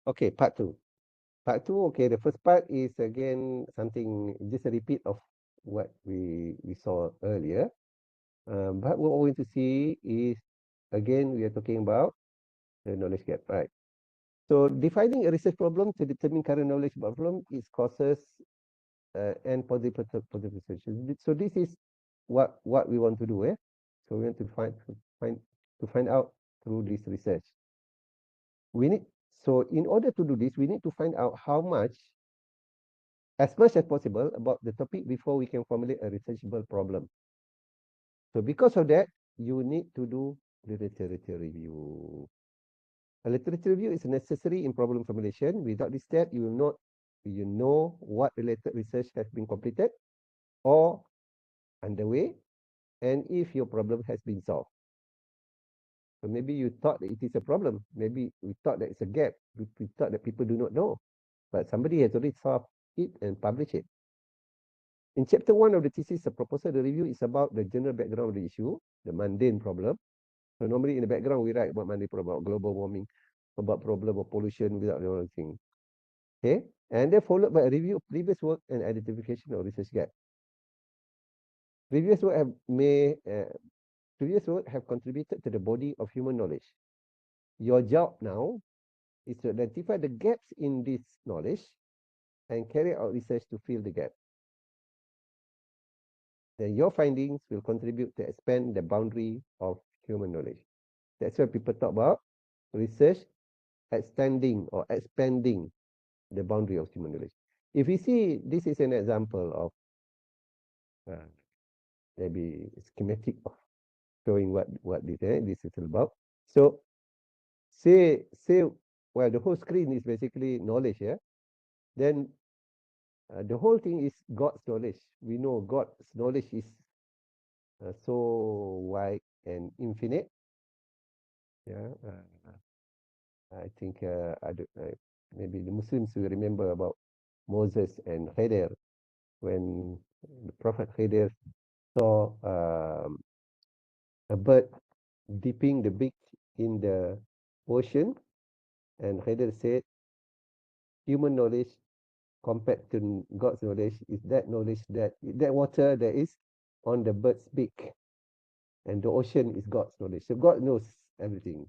Okay, part two. Part two, okay, the first part is again something, just a repeat of what we saw earlier. But what we're going to see is, again, we are talking about the knowledge gap, right? So defining a research problem to determine current knowledge about problem, its causes, and positive research. So this is what we want to do, eh? So we want to find find out through this research. We need so in order to do this, we need to find out how much, as much as possible, about the topic before we can formulate a researchable problem. So because of that, you need to do the literature review. A literature review is necessary in problem formulation. Without this step, you will not what related research has been completed or underway, and if your problem has been solved. So maybe you thought that it is a problem. Maybe we thought that it's a gap. We thought that people do not know. But somebody has already solved it and published it. In chapter 1 of the thesis, the proposal, the review is about the general background of the issue, the mundane problem. So normally in the background, we write about mundane problem, about global warming, about problem of pollution without anything. Okay? And then followed by a review of previous work and identification of research gap. Previous work have previous work have contributed to the body of human knowledge. Your job now is to identify the gaps in this knowledge and carry out research to fill the gap. Then your findings will contribute to expand the boundary of human knowledge. That's why people talk about research extending or expanding the boundary of human knowledge. If you see, this is an example of maybe schematic of showing what this is all about. So say well, the whole screen is basically knowledge, yeah. Then the whole thing is God's knowledge. We know God's knowledge is so wide and infinite. Yeah, I think maybe the Muslims will remember about Moses and Khadir, when the Prophet Khadir saw a bird dipping the beak in the ocean, and Khadir said, human knowledge compared to God's knowledge is that knowledge that water that is on the bird's beak, and the ocean is God's knowledge. So God knows everything.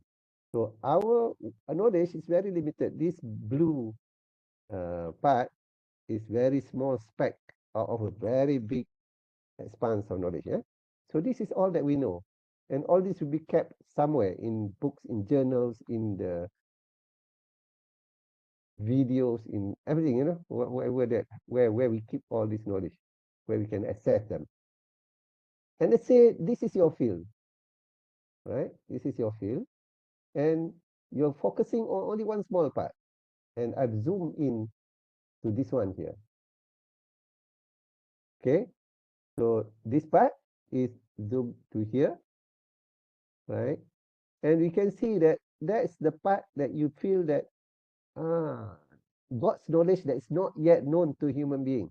So our knowledge is very limited. This blue part is very small speck out of a very big expanse of knowledge. Yeah? So this is all that we know. And all this will be kept somewhere in books, in journals, in the videos, in everything, where we keep all this knowledge, where we can access them. And let's say this is your field, right? This is your field, and you're focusing on only one small part. And I've zoomed in to this one here. Okay, so this part is zoomed to here, right? And we can see that that's the part that you feel that God's knowledge that is not yet known to human being.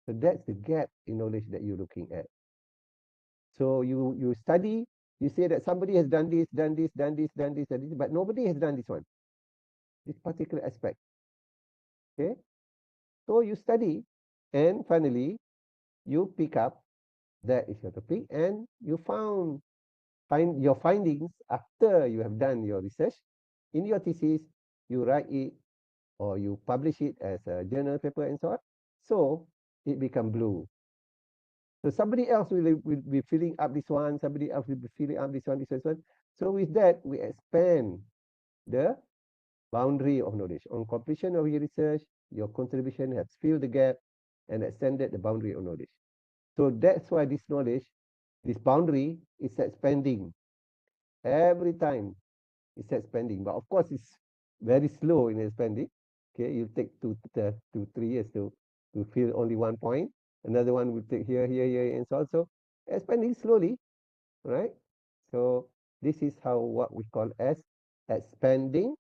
So that's the gap in knowledge that you're looking at. So you study, you say that somebody has done this, done this, done this, done this, done this, but nobody has done this one, this particular aspect. Okay, so you study, and finally you pick up that is your topic, and you find your findings after you have done your research in your thesis. You write it or you publish it as a journal paper and so on. So it become blue. So somebody else will be filling up this one, somebody else will be filling up this one, this one. So with that, we expand the boundary of knowledge. On completion of your research, your contribution has filled the gap and extended the boundary of knowledge. So that's why this knowledge, this boundary is expanding. Every time it's expanding. But of course, it's very slow in expanding. Okay, you take 2 3 years to fill only one point. Another one will take here, and so on. So expanding slowly, right? So this is how what we call as expanding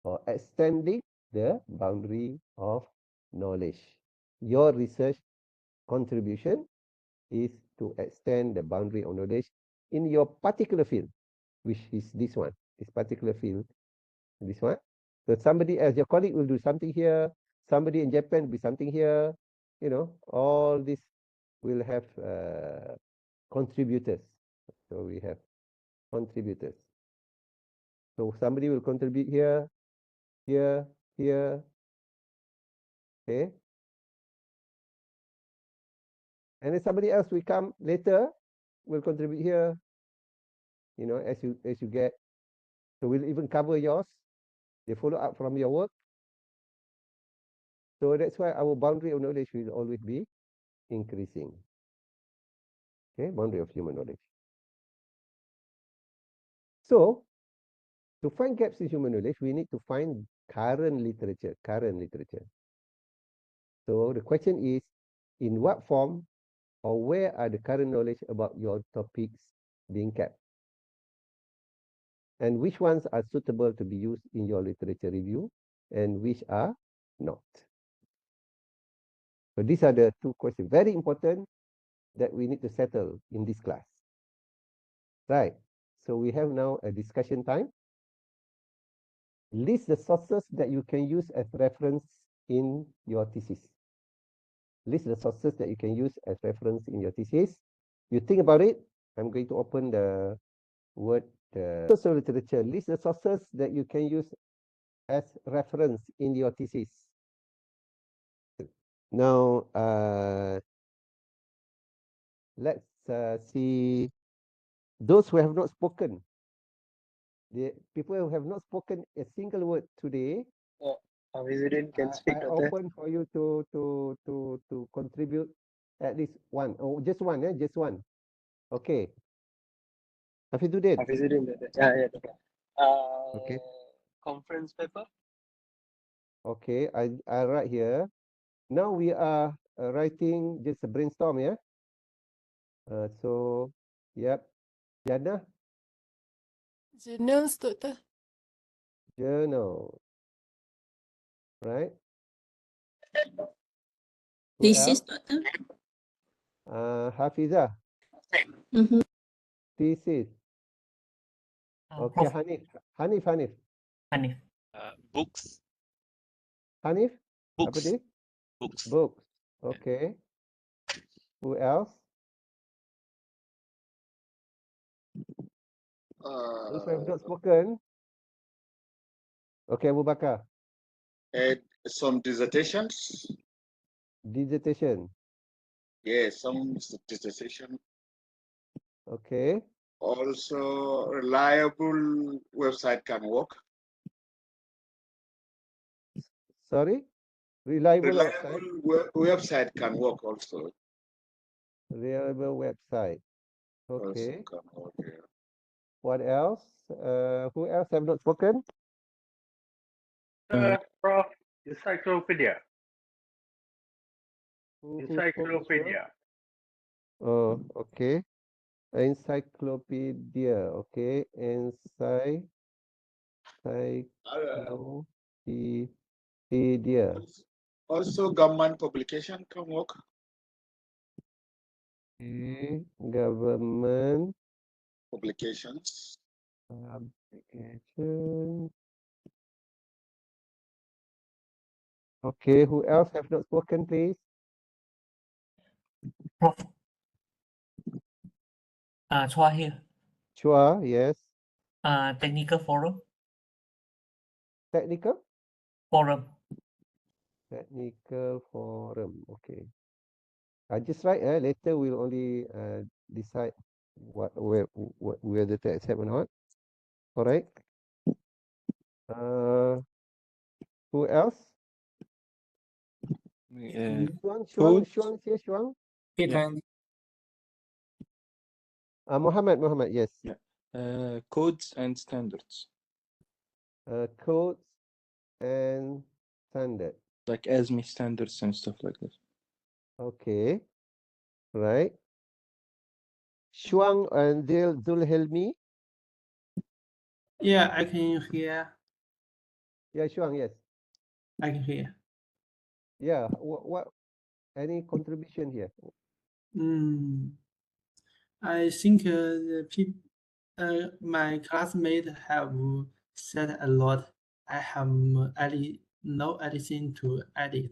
or extending the boundary of knowledge. Your research contribution is to extend the boundary of knowledge in your particular field, which is this one, this particular field, this one. So somebody else, your colleague will do something here, somebody in Japan will be something here, all this will have contributors. So we have contributors. So somebody will contribute here, here, here, okay? And then somebody else will come later, will contribute here, as you get. So we'll even cover yours. They follow up from your work. So that's why our boundary of knowledge will always be increasing. Okay, boundary of human knowledge. So to find gaps in human knowledge, we need to find current literature. So the question is, in what form or where are the current knowledge about your topics being kept? And which ones are suitable to be used in your literature review and which are not? So these are the two questions, very important, that we need to settle in this class. Right. So we have now a discussion time. List the sources that you can use as reference in your thesis. List the sources that you can use as reference in your thesis. You think about it. I'm going to open the word source literature. List the sources that you can use as reference in your thesis. Now, let's see those who have not spoken. The people who have not spoken a single word today. Hafizudin can speak. I open for you to contribute at least one. Oh, just one, just one. Okay. Hafizudin. Yeah. Okay. Conference paper. Okay, I write here. Now we are writing just a brainstorm, yeah. So, yep. Jannah. Journals, Doctor. Journal. Right. Who Thesis, else? Doctor. Hafizah. Mm-hmm. Thesis. Okay, Prof. Hanif. Hanif. Books. Hanif? Apa Books. dia? Books. Books. Okay. Who else? Those who have not spoken. Okay, Abu Bakar. Some dissertations. Dissertation. Yes, some dissertation. Okay. Also, reliable website can work. Sorry? Reliable website can work also. Reliable website. Okay. Also can work, yeah. What else? Who else have not spoken? Prof, encyclopedia. Who spoke as well? Encyclopedia. Oh, okay. Encyclopedia. Okay. Encyclopedia. Also, government publication can work. Okay. Government publications. Publication. Okay. Who else have not spoken, please? Prof. Chua here. Chua, yes. Technical forum. Technical? Forum. Technical forum. Okay. I just write. Later we'll only decide whether to accept or not. All right. Who else? Shuang, yes, Shuang. Muhammad, yes. Yeah. Codes and standards. Codes and standard. Like ASME standards and stuff like that. Okay. Right. Shuang and Zulhelmi. Yeah, I can hear. Yeah, Shuang, yes. I can hear. Yeah. What any contribution here? I think my classmates have said a lot. I have no anything to edit.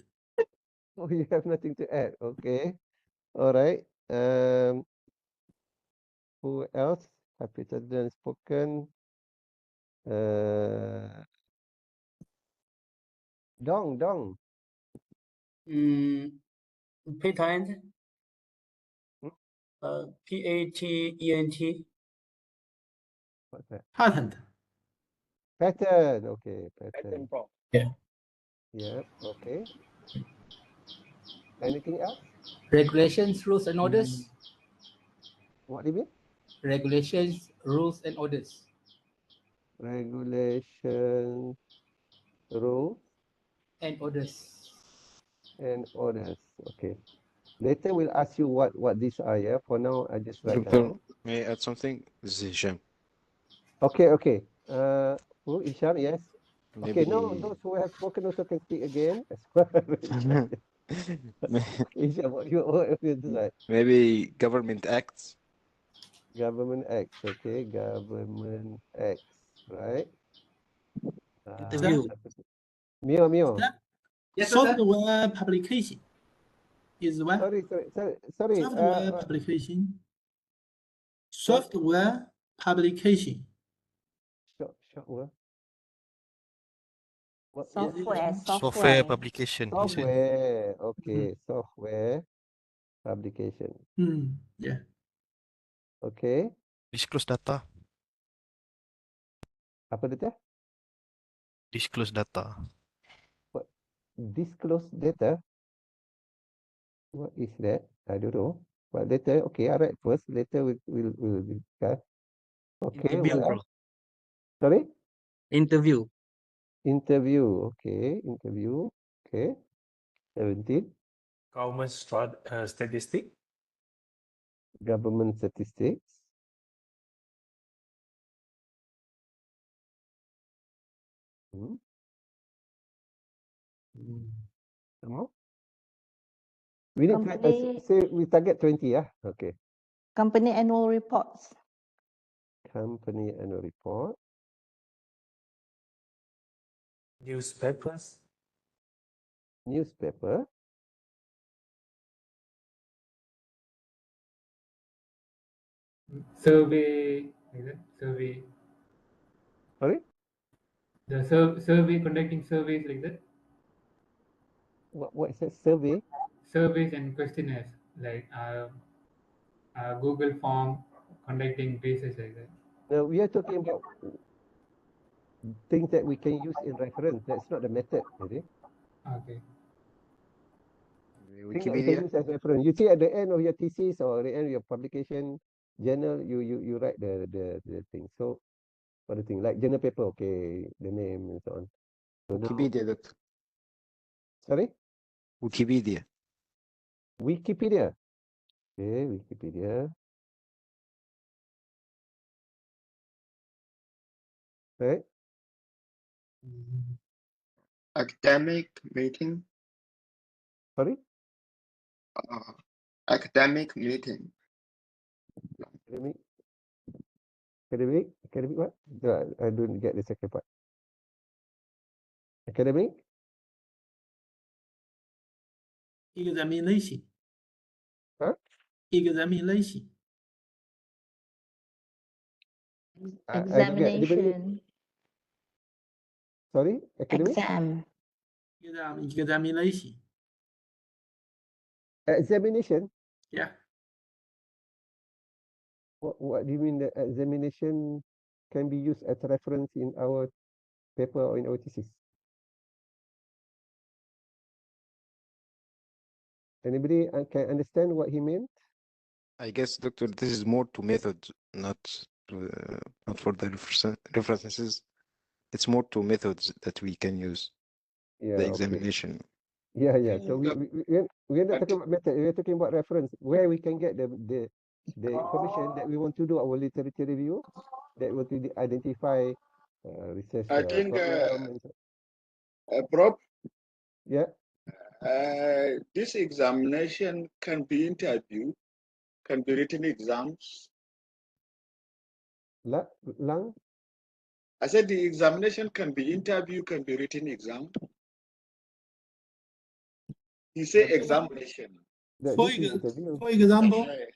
Oh, you have nothing to add. Okay. All right. Who else? Capital done spoken. Dong. Patent. Hmm? Patent. What's that? Patent. Pattern. Okay, pattern. Yeah. Yep. Okay. Anything else? Regulations, rules, and orders. What do you mean? Regulations, rules, and orders. Regulations, rules, And orders. and orders. Okay. Later we'll ask you what these are. Yeah. For now, I just write Doctor, down. may I add something? This is Hisham. Okay. Who? Isham? Yes. Okay. Maybe. Now those who have spoken also can speak again as well. Isham, what you decide? Maybe government acts. Government acts. Okay. Government acts. Right. Interview. Mio. Yes, sir. Software publication is what? Sorry. Software publication. Software publication. Short word. What? Software publication. he said. Software. Okay. Software publication. Yeah. Okay. Disclose data. Apa dia? Disclose data. Disclose data. What is that? I don't know. But later, okay, all right. First, later we'll discuss. Okay. Interview, What bro. else? Sorry. Interview. Interview. Okay. Interview. Okay. 17. Government statistic. Government statistics. Some more? We need Company- say we target 20, yeah? Okay. Company annual reports. Company annual report. Newspapers. Newspaper. Survey, survey. Sorry? The survey, conducting surveys like that. What is that? Survey? Surveys and questionnaires, like Google form, conducting basis like that. No, we are talking about things that we can use in reference. That's not the method, is it? Okay. Things that we can Wikipedia. use as reference. You see at the end of your thesis or the end of your publication journal, you write the thing. So what the thing? Like journal paper, okay, the name and so on. So now, Wikipedia, Doctor. sorry? Wikipedia. Wikipedia. Okay, Wikipedia. Right? Academic meeting. Sorry? Academic meeting. Academic what? No, I don't get the second part. Academic? Examination. Huh? Examination. I don't get academic. Examination. Sorry? Academic? Exam. Examination. Examination? Yeah. What do you mean that examination can be used as a reference in our paper or in our thesis? Anybody can understand what he meant? I guess, Doctor, this is more to methods, not for the references. It's more to methods that we can use. Yeah, The okay. examination. Yeah. So we're not talking about method. We're talking about reference, where we can get the information that we want to do our literature review, that want to identify research I think, problem. And so. Prof, Yeah. this examination can be interview, can be written exams. Lang? I said the examination can be interview, can be written exam. You say examination. For This is interview. example, Okay.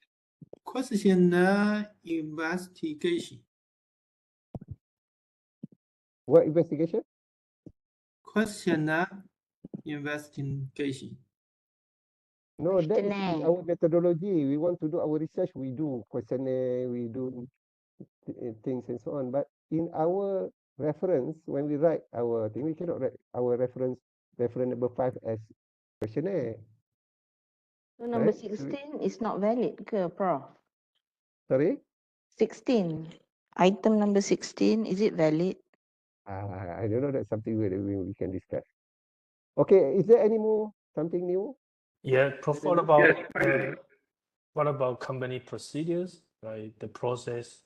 questionnaire investigation. What investigation? Questionnaire investigation. No, that is Questionnaire. our methodology. We want to do our research. We do questionnaire. We do things and so on. But in our reference, when we write our thing, we cannot write our reference number 5 as questionnaire. So number Right? So 16 is not valid ke, Prof? sorry? 16. Item number 16, is it valid? I don't know. That's something we can discuss. Okay, is there any more something new? Yeah, Prof, what Yes, about what about company procedures, like the process,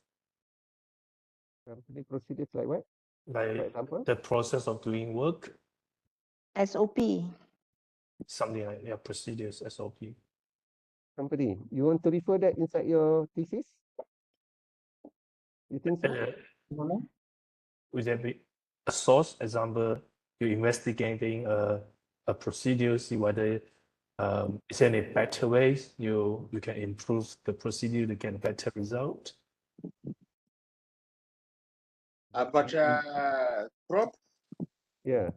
Company procedures like what? For like example? the process of doing work, SOP. something like procedures, SOP. Company. You want to refer that inside your thesis? You think so? Would there be a source, example, you're investigating a procedure, see whether is there any better ways you can improve the procedure to get a better result? But Prof, Yeah.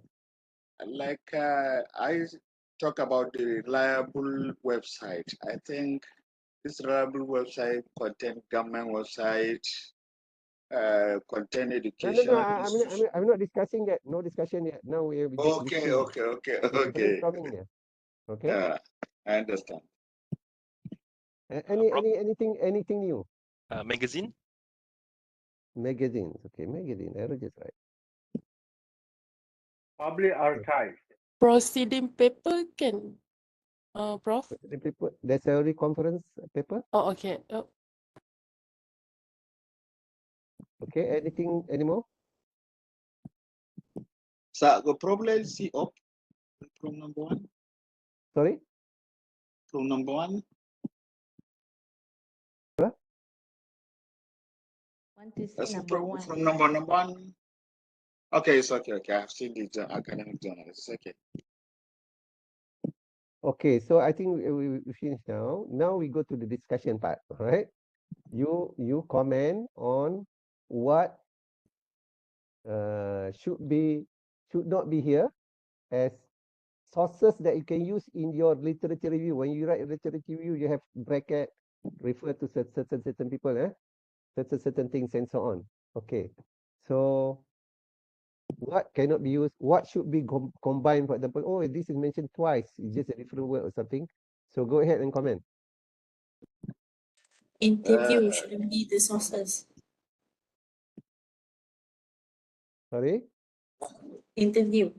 like I talk about the reliable website. I think this reliable website contain government website, contain No, education. I'm not discussing that. No discussion yet. Now we're just Okay, listening. okay. We're brainstorming here. Okay. Yeah, I understand. Anything new? Magazine? Magazines. Okay, magazine. I just right. Public archive. Proceeding paper can, Prof? The paper. There's already conference paper. Oh, okay. Okay. Anything anymore? So the problem see up from number 1. Sorry. From number 1. Want to see That's number 1. from number 1. Okay, it's okay. I've seen the academic journal. It's okay. Okay. So I think we finished now. Now we go to the discussion part. All right. You comment on what should not be here as sources that you can use in your literature review. When you write a literature review, you have bracket, refer to certain people, certain things and so on. Okay. So what cannot be used? What should be combined? For example, oh, this is mentioned twice. It's just a different word or something. So go ahead and comment. Interview shouldn't be the sources. Sorry? Interview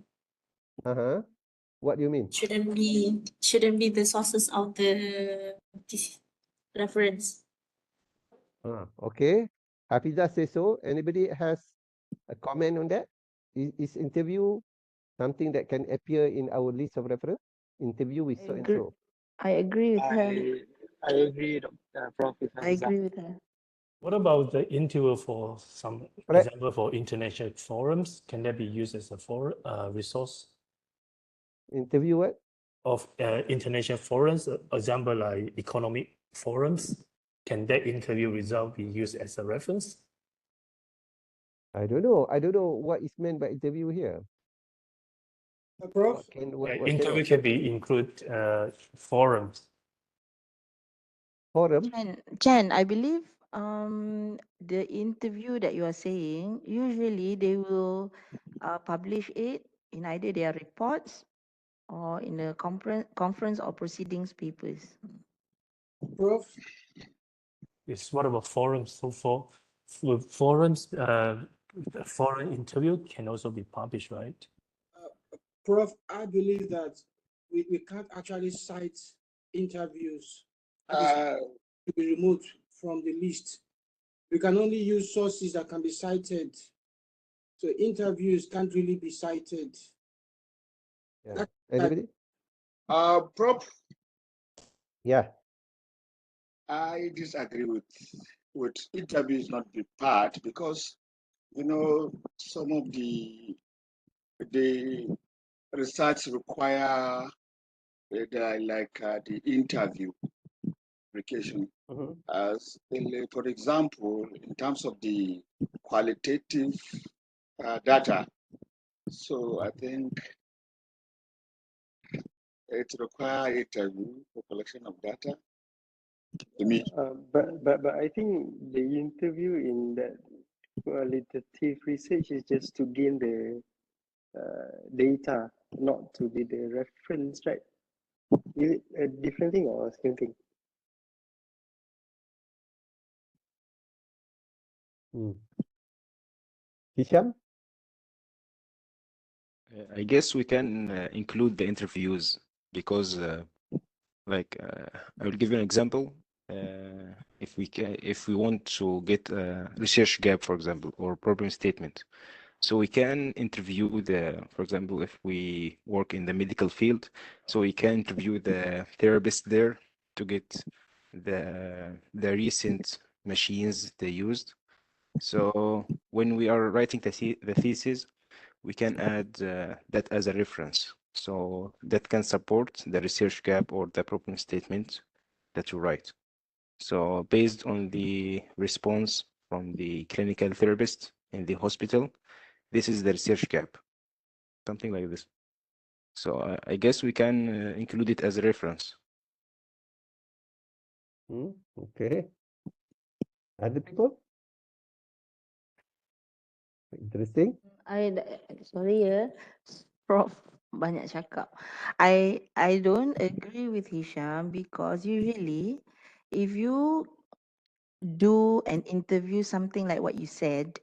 What do you mean? shouldn't be the sources of the reference. Okay. Hafizah says so. Anybody has a comment on that? Is interview something that can appear in our list of reference? Interview with so and so. I agree with her. I agree, Prof. I agree with her. What about the interview for some Right. example for international forums? Can that be used as a resource Interview what? of international forums? Example like economic forums. Can that interview result be used as a reference? I don't know. I don't know what is meant by interview here. Prof? Interview can be include forums. Forum? Chen, I believe the interview that you are saying, usually they will publish it in either their reports or in the conference or proceedings papers. Prof? It's what about forums? So for forums, foreign interview can also be published, right? Prof, I believe that we can't actually cite interviews to be removed from the list. We can only use sources that can be cited. So interviews can't really be cited. Yeah. Anybody? Prof, Yeah. I disagree with interviews not be part because you know, some of the research require the interview application. As for example, in terms of the qualitative data, so I think it requires interview for collection of data. But I think the interview in that qualitative research is just to gain the data, not to be the reference, right? Is it a different thing or same thing? Hisham? I guess we can include the interviews because, I will give you an example. If we want to get a research gap, for example, or problem statement, so we can interview for example, if we work in the medical field, so we can interview the therapist there to get the recent machines they used. So when we are writing the thesis, we can add that as a reference. So that can support the research gap or the problem statement that you write. So based on the response from the clinical therapist in the hospital, this is the research gap, something like this. So I guess we can include it as a reference. Okay. Other people? Interesting. Sorry ya, Prof banyak cakap. I don't agree with Hisham because usually if you do an interview, something like what you said,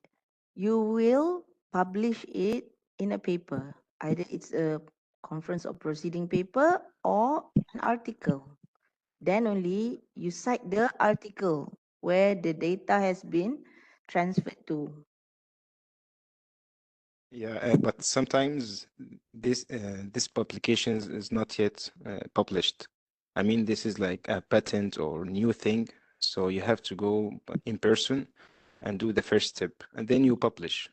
you will publish it in a paper. Either it's a conference or proceeding paper or an article. Then only you cite the article where the data has been transferred to. Yeah, but sometimes this publication is not yet published. I mean, this is like a patent or new thing, so you have to go in person and do the first step, and then you publish.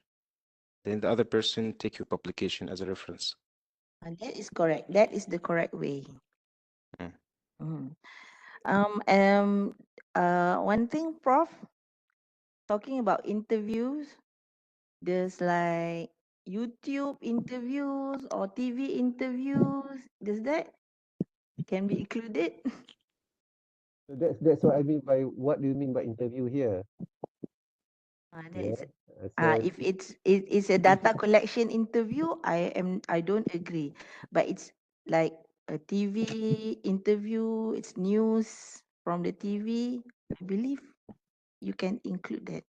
Then the other person take your publication as a reference. And that is correct. That is the correct way. Mm. One thing, Prof, talking about interviews, there's like YouTube interviews or TV interviews. Does that can be included? So that's what I mean by what do you mean by interview here? That is, So if it's a data collection interview, I don't agree. But it's like a TV interview, it's news from the TV. I believe you can include that.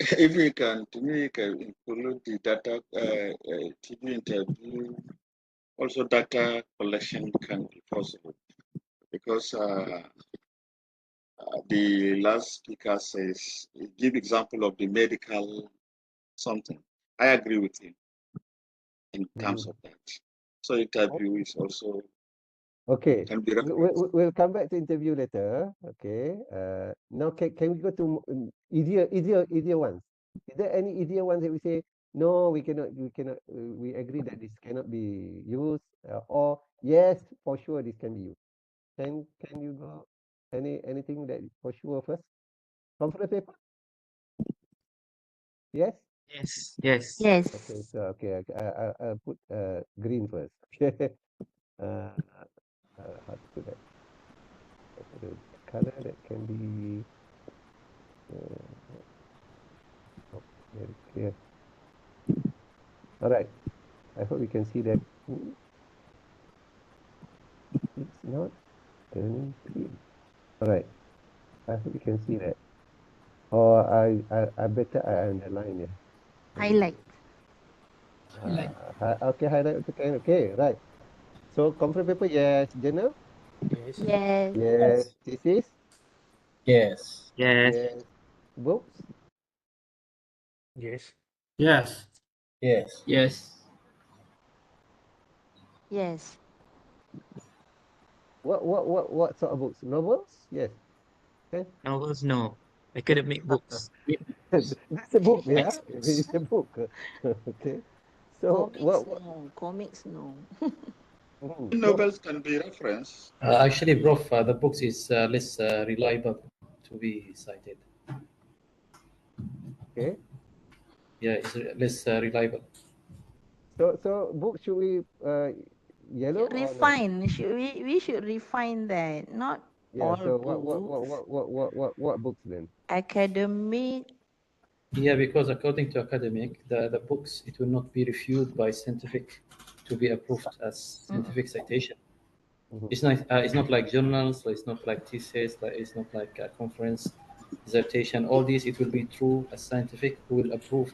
If we can, to me, can include the data, TV interview, also data collection can be possible because the last speaker says, give example of the medical something. I agree with him in terms of that. So interview is also okay. can be We'll come back to interview later. Okay. Now can we go to easier ones? Is there any easier ones that we say no, we cannot, we agree that this cannot be used, or yes, for sure this can be used. Can you go anything that for sure first? Conference paper? Yes. Yes. Yes. Yes. Okay. So I'll put green first. How to put that? The color that can be very clear. All right. I hope you can see that. It's not turning green. All right. I hope you can see that. Or I better I underline it. Highlight. Okay, highlight. Okay, right. So conference paper, yes. Journal? Yes. Yes. Yes. Thesis? Yes. Yes. Yes. Books? Yes. Yes. Yes. Yes. Yes. What sort of books? Novels? Yes. Okay. Novels, no. Academic books. That's a book, yeah. Textbooks. It's a book. Okay. So what? Comics no. So Novels can be referenced. Actually, Prof, the books is less reliable to be cited. okay. Yeah, it's less reliable. So book should we yellow or not? Refine. We should refine that. Not Yeah. all So books. what books then? Academic. Yeah, because according to academic, the books, it will not be reviewed by scientific to be approved as scientific citation. It's not like journals, so it's not like thesis, like it's not like a conference dissertation. All these, it will be true as scientific, who will approve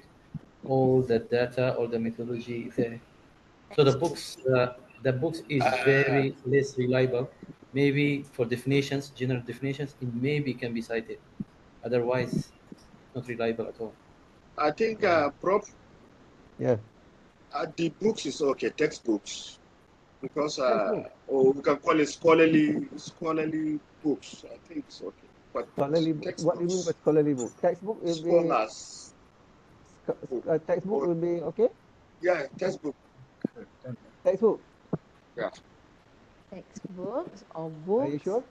all the data, all the methodology there. So the books is very less reliable. Maybe for definitions, general definitions, it maybe can be cited. Otherwise, not reliable at all. I think, Prof, Yeah. the books is okay, textbooks, because Textbook. or we can call it scholarly books. I think it's okay. But Scholarly book. What do you mean by scholarly book? Textbook will be scholars. textbook will be okay. Yeah, textbook. Textbook. Yeah. Textbooks or Are you books. sure?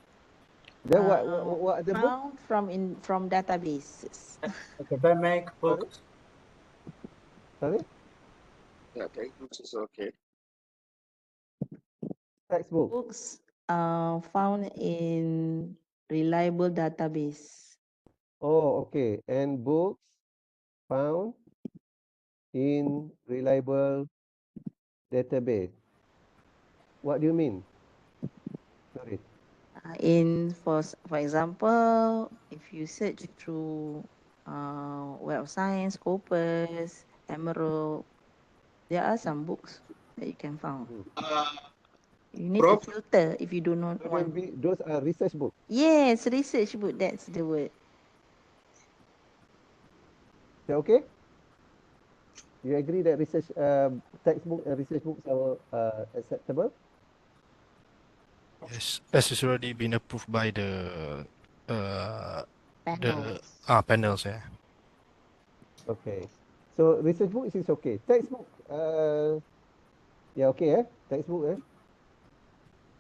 Then what the book? Found from databases. Academic books. Sorry? Yeah, textbooks is okay. Textbook. Books found in reliable database. Oh, okay. And books found in reliable database. What do you mean? Sorry. For example, if you search through Web of Science, Scopus, Emerald, there are some books that you can find. You need Prof? to filter if you do not So want. those are research books. Yes, research book. That's the word. Is that okay? You agree that research textbook and research books are acceptable? Yes, as it's already been approved by the Panels. panels. Yeah. Okay. So research books is okay. Textbook, yeah, okay, textbook,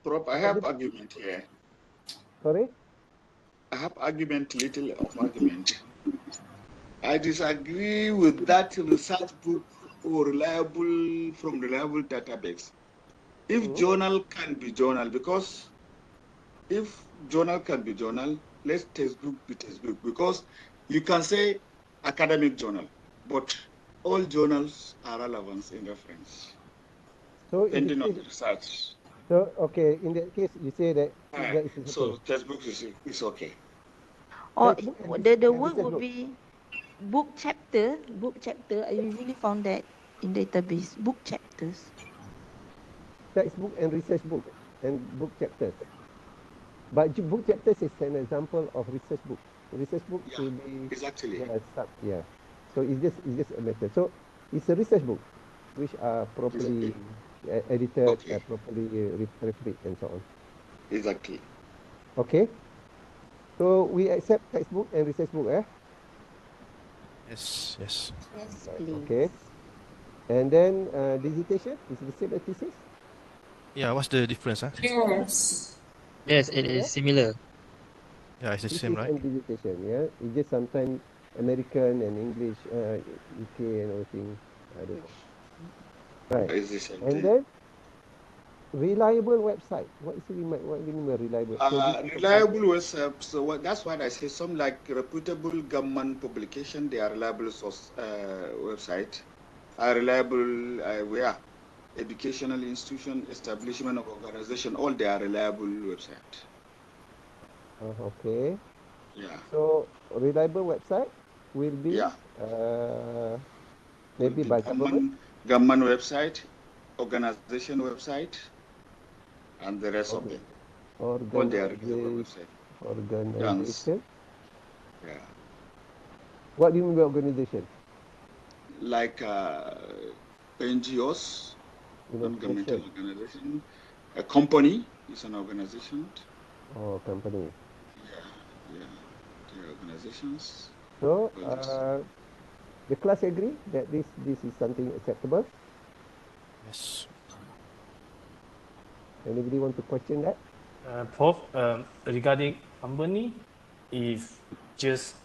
Prof, I have argument here. Sorry? I have little of argument. I disagree with that research book or reliable database. If journal can be journal, because if journal can be journal, let textbook be textbook, because you can say academic journal, but all journals are relevant in reference, So depending on the research. So okay, in that case, you say that that is okay. So textbook is okay. Or Textbook the and word research would book. be book chapter. Book chapter. I usually found that in database. Book chapters. Textbook and research book and book chapters. But book chapters is an example of research book. Research book will be exactly. Yeah. So it's just a method. So it's a research book, which are properly edited, properly read, and so on. Exactly. Okay. So we accept textbook and research book, Yes. Yes. Yes, please. Okay. And then dissertation is the same as thesis? Yeah. What's the difference? Yes. Yes, it is similar. Yeah, it's the same, right? And dissertation, yeah. It's just sometimes American and English, UK and everything. I don't know. Right. It's the same And thing. then reliable website. What do you mean by reliable? Reliable website. So that's why I say some like reputable government publication. They are reliable source website. Are reliable. Educational institution, establishment of organization. All they are reliable website. Okay. Yeah. So reliable website will be maybe by government website, organization website, and the rest of them. All they are reliable website. Organization. Yeah. What do you mean by organization? Like NGOs, non-governmental organization. A company is an organization. Oh, company. Yeah. organizations. So, All this. the class agree that this is something acceptable? Yes. Anybody want to question that? Prof, regarding company, if just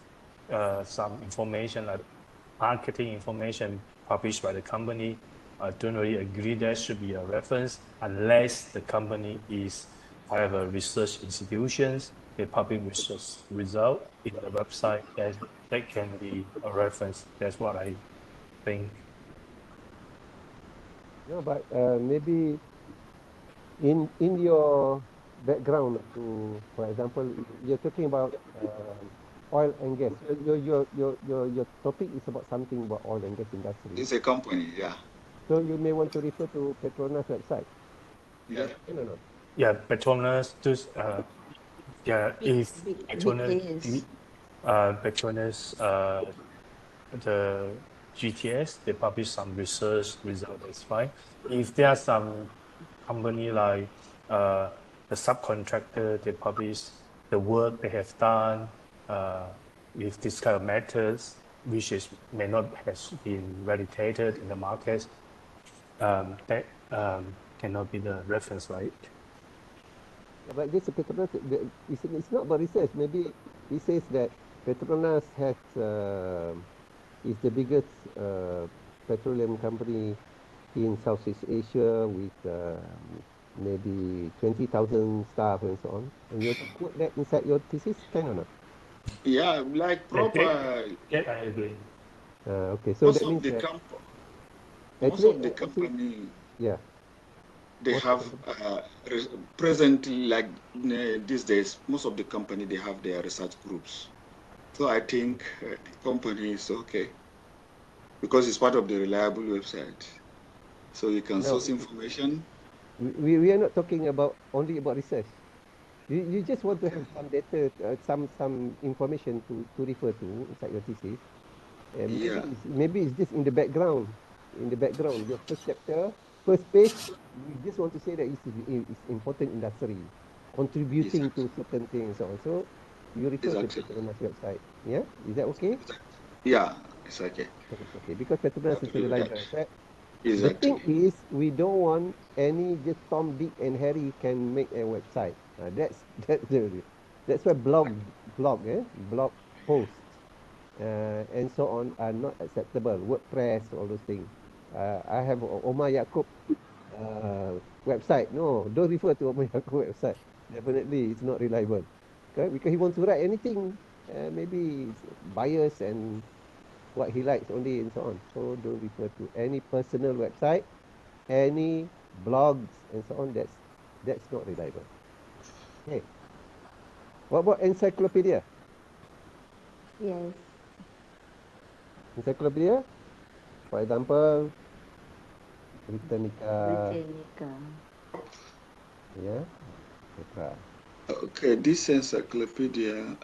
some information like marketing information published by the company, I don't really agree that should be a reference unless the company is however research institutions, they publish research result in the website, that can be a reference. That's what I think. No, but maybe in your background to, for example, you're talking about oil and gas. Your topic is about something about oil and gas industry. It's a company, yeah. So you may want to refer to Petronas website. Yeah. No, no. Yeah, Petronas, yeah, if players. Petronas, the GTS, they publish some research result, that's fine. If there are some company like the subcontractor, they publish the work they have done with this kind of methods, which may not have been validated in the market, that cannot be the reference, right? But this Petronas, it's not about research. Maybe it says that Petronas is the biggest petroleum company in Southeast Asia with maybe 20,000 staff and so on. And you put that inside your thesis, can or not? Yeah, like proper. Yeah, I agree. Okay, so Most that of means the that most of the company, yeah, they have presently, like these days, most of the company they have their research groups. So I think the company is okay because it's part of the reliable website. So you can source information. we are not talking about only about research. You just want to have some data, some information to refer to inside your thesis. Yeah. Maybe it's just in the background. In the background, your first chapter, first page, you just want to say that it's important industry, contributing to certain things and so on. So you refer to Petronas website. Yeah, is that okay? Yeah, it's okay. It's okay because Petronas is a reliable website. The thing Exactly. is, we don't want any just Tom, Dick, and Harry can make a website. That's why blog posts and so on are not acceptable. WordPress, all those things. I have Omar Yaakob website. No, don't refer to Omar Yaakob website. Definitely, it's not reliable. Okay? Because he wants to write anything, maybe it's bias and what he likes only and so on. So don't refer to any personal website, any blogs and so on. That's not reliable. Okay. What about encyclopedia? Yes. Encyclopedia, for example, Britannica, yeah, etc. Okay, this encyclopedia,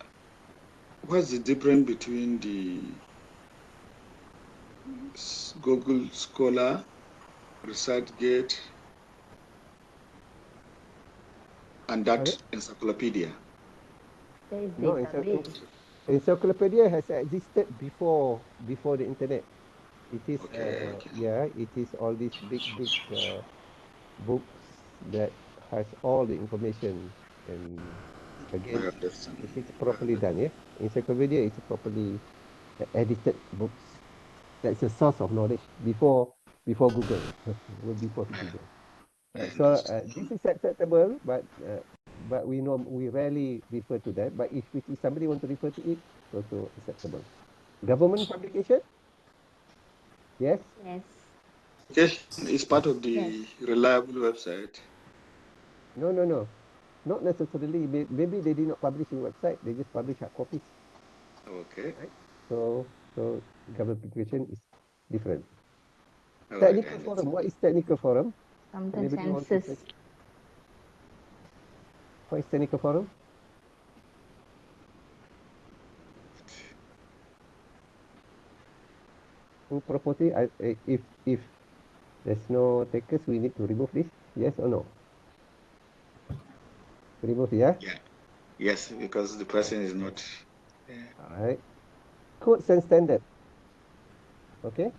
what's the difference between the Google Scholar, ResearchGate, and that encyclopedia? That is No, database. encyclopedia has existed before the internet. It is Okay. yeah, it is all these big books that has all the information, and again, I understand. if it's properly done, yeah, encyclopedia is properly edited books. That's a source of knowledge before Google, before Google. So this is acceptable, but we rarely refer to that. But if somebody want to refer to it, it's also acceptable. Government publication, yes. Yes. Education is part of the reliable website. No, not necessarily. Maybe they did not publish in website. They just publish hard copies. Okay. Right. So government publication is different. All right. Technical forum. What is technical forum? Sometimes Anybody want to census. say? What is technical forum? Property. If there's no takers, we need to remove this. Yes or no? Remove, yeah. Yeah. Yes, because the person is not All right. Codes and standard. Okay.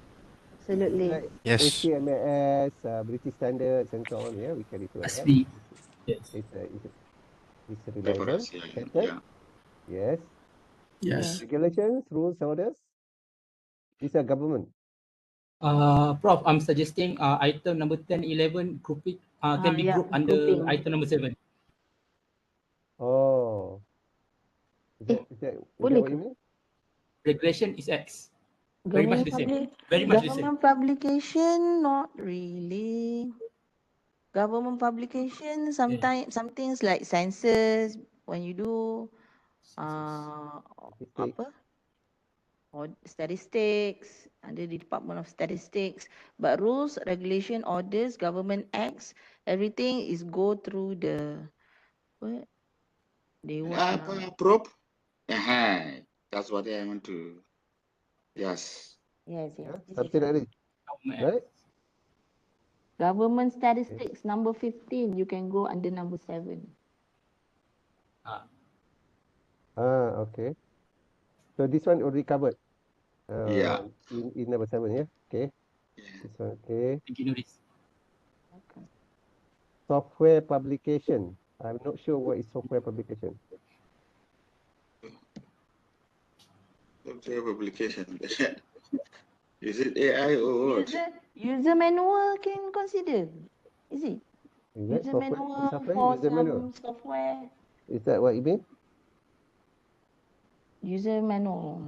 Absolutely. Like Yes. ACMAS, British standards, and so on. Yeah, we can refer that. SB. Yes. It's reliable, Reference, yeah, accepted. yeah. Yes. Yes. Regulations, rules, orders. These are government. Prof, I'm suggesting item number 10, 11 grouping can be Yeah, grouped under grouping. item number 7. Oh. Is that what you mean? Regulation is X. Very much the same. Very much the same. Government publication, not really. Government publication, sometimes some things like census, when you do apa? Or statistics, under the Department of Statistics. But rules, regulation, orders, government acts, everything is go through the what? They what now? Prop. That's what I want to. Yes. Yes, yes. Yeah, This is something like this. Right? government statistics, number 15. You can go under number 7. Okay. So this one already covered. Yeah. In number 7, yeah. Okay. This one, okay. Okay. Software publication. I'm not sure what is software publication. Software publication. Is it AI or what? User manual can consider. Is it? Is that User software? manual Software for user manual. some software. Is that what you mean? User manual.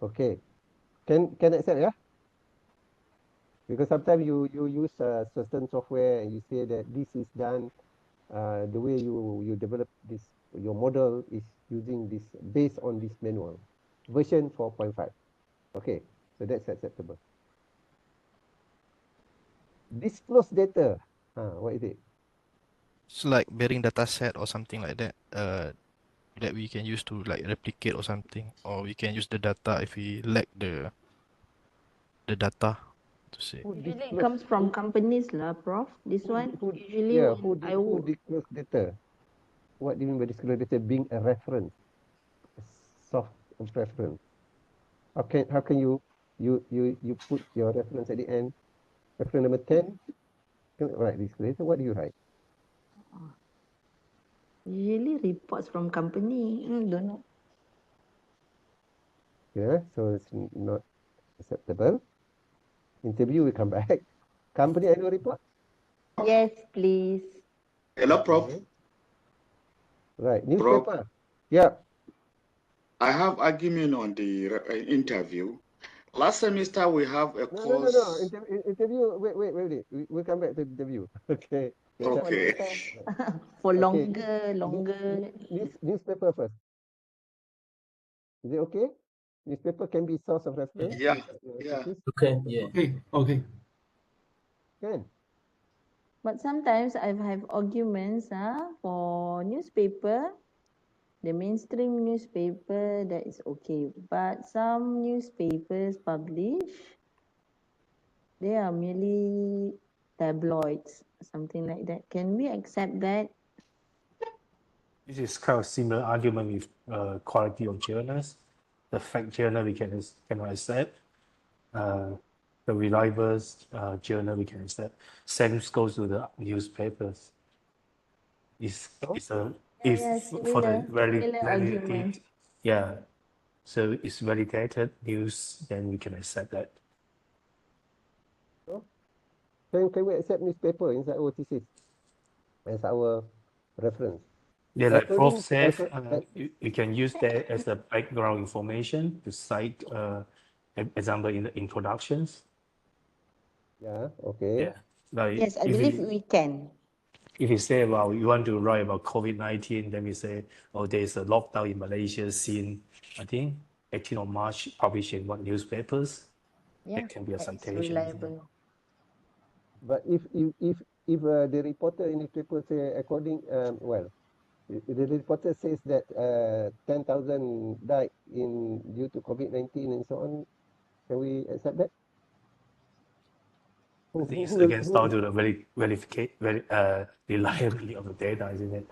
Okay. Can accept, yeah? Because sometimes you use certain software and you say that this is done the way you develop this, your model is using this based on this manual version 4.5. Okay, so that's acceptable. Disclose data. What is it? It's like bearing data set or something like that. That we can use to like replicate or something, or we can use the data if we lack the data to say. Usually it comes from companies lah, Prof. This one usually Yeah, when I who disclose data? What do you mean by disclose data being a reference, a soft reference? How can you put your reference at the end? Reference number 10. Right, disclose data. What do you write? usually reports from company. Don't know. Yeah, so it's not acceptable. Interview will come back. Company annual report. Yes, please. Hello, Prof. Right, newspaper. Yeah. I have argument on the interview. Last semester we have a course. No. Interview. Wait. We'll come back to interview. Okay. Okay. For Okay, longer. Newspaper first. Is it okay? Newspaper can be source of reference. Yeah. Okay. Yeah. Okay. Can. But sometimes I have arguments for newspaper, the mainstream newspaper, that is okay. But some newspapers publish, they are merely tabloids, something like that. Can we accept that? This is kind of similar argument with quality of journals. The fact journal we cannot accept. The reliable journal we can accept. Same goes to the newspapers. It's for the similar validated. arguments. Yeah. So it's validated news, then we can accept that. Can we accept newspaper inside our thesis as our reference? Yeah, like Prof said, you can use that as a background information to cite example in the introductions. Yeah, okay. Yeah. Like Yes, I believe we can. If you say, well, you want to write about COVID-19, then we say, oh, there's a lockdown in Malaysia seen, I think, 18th of March, published in what newspapers? Yeah, That can be a it's citation. reliable. But if the reporter in newspaper say according the reporter says that 10,000 died due to COVID-19 and so on, can we accept that? I think it's against down to the reliability of the data, isn't it?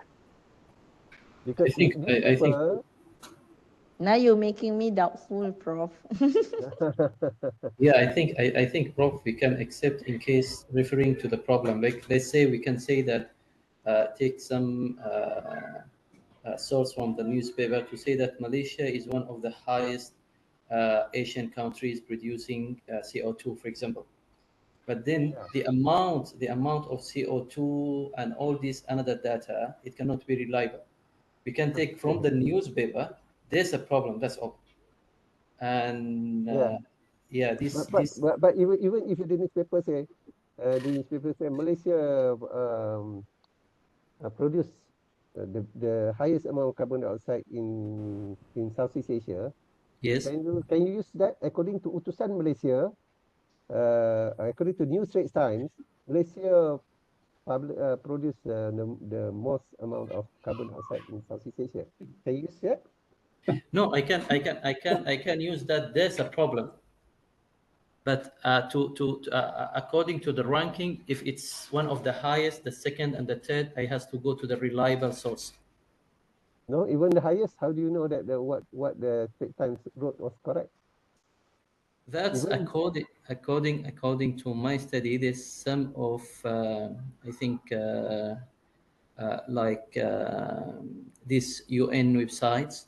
Because I think newspaper. Now you're making me doubtful, Prof. yeah, I think, Prof, we can accept in case referring to the problem. Like, let's say we can say that take some source from the newspaper to say that Malaysia is one of the highest Asian countries producing CO2, for example. But then Yeah. the amount of CO2 and all this another data, it cannot be reliable. We can take from the newspaper. There's a problem. That's all. And Yeah. yeah, But even if the newspaper say, Malaysia produce the highest amount of carbon dioxide in Southeast Asia. yes, Can you use that according to Utusan Malaysia? According to New Straits Times, Malaysia produce the most amount of carbon dioxide in Southeast Asia. Can you use that? no, I can use that. There's a problem. But according to the ranking, if it's one of the highest, the second and the third, I has to go to the reliable source. No, even the highest. How do you know that what the Straits Times wrote was correct? That's Even according to my study. There's some of I think like these UN websites.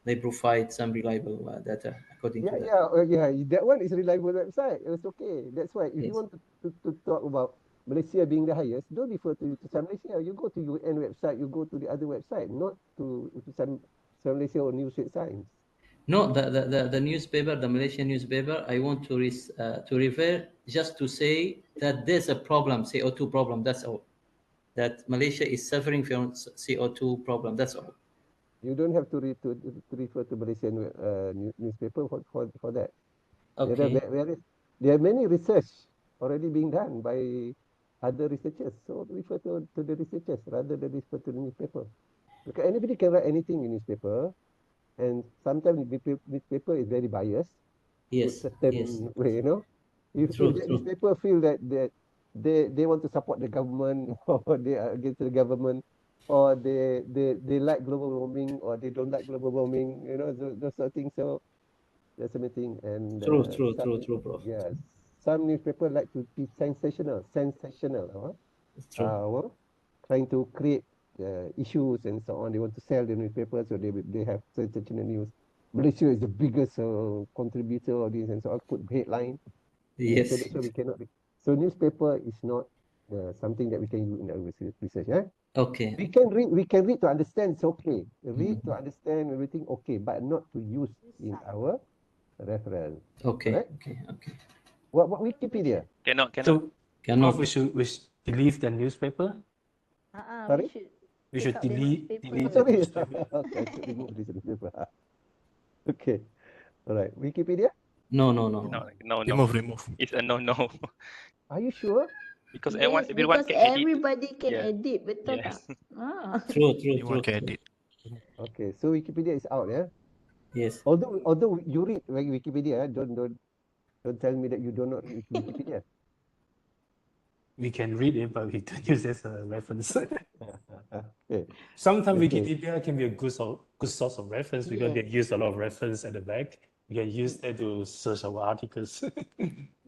They provide some reliable data according to that. that one is reliable website. It's okay. That's why if you Yes. want to talk about Malaysia being the highest, don't refer to Utusan Malaysia. You go to UN website. You go to the other website, not to Utusan Malaysia or New Straits Times. No, the newspaper, the Malaysian newspaper, I want to refer just to say that there's a problem, CO2 problem, that's all. That Malaysia is suffering from CO2 problem, that's all. You don't have to refer to Malaysian newspaper for that. Okay. There are many research already being done by other researchers. So refer to the researchers rather than refer to the newspaper. Because anybody can write anything in newspaper, and sometimes newspaper is very biased to a Yes, yes. certain way, If True, that true. newspaper feel that they want to support the government or they are against the government or they like global warming or they don't like global warming, those sort of things. So that's something. And True, Prof. some newspaper like to be sensational, True. what? Trying to create issues and so on. They want to sell the newspaper, so they have sensational news. Malaysia is the biggest contributor of this, and so on. Put headline, and so Yes. that's why we cannot. So newspaper is not something that we can use in our research. Okay. We can read to understand. It's okay. Read to understand everything. Okay, but not to use in our reference. Okay, Correct? okay. What Wikipedia? Cannot. So, Cannot. Prof, we should delete the newspaper. We Sorry? should We take should out the delete newspaper. the Sorry. newspaper. Okay, I should remove this newspaper. Okay. All right. Wikipedia? No. Remove. It's a no. Are you sure? Because Yes, everyone because can edit. everybody can Yeah. edit, betul tak? Yes. True. Anyone can edit. Okay. So Wikipedia is out, yeah? Yes. Although you read Wikipedia, don't tell me that you do not read Wikipedia. We can read it, but we don't use it as a reference. Okay. Sometimes Okay. Wikipedia can be a good source of reference because they use a lot of reference at the back. You can use that to search our articles.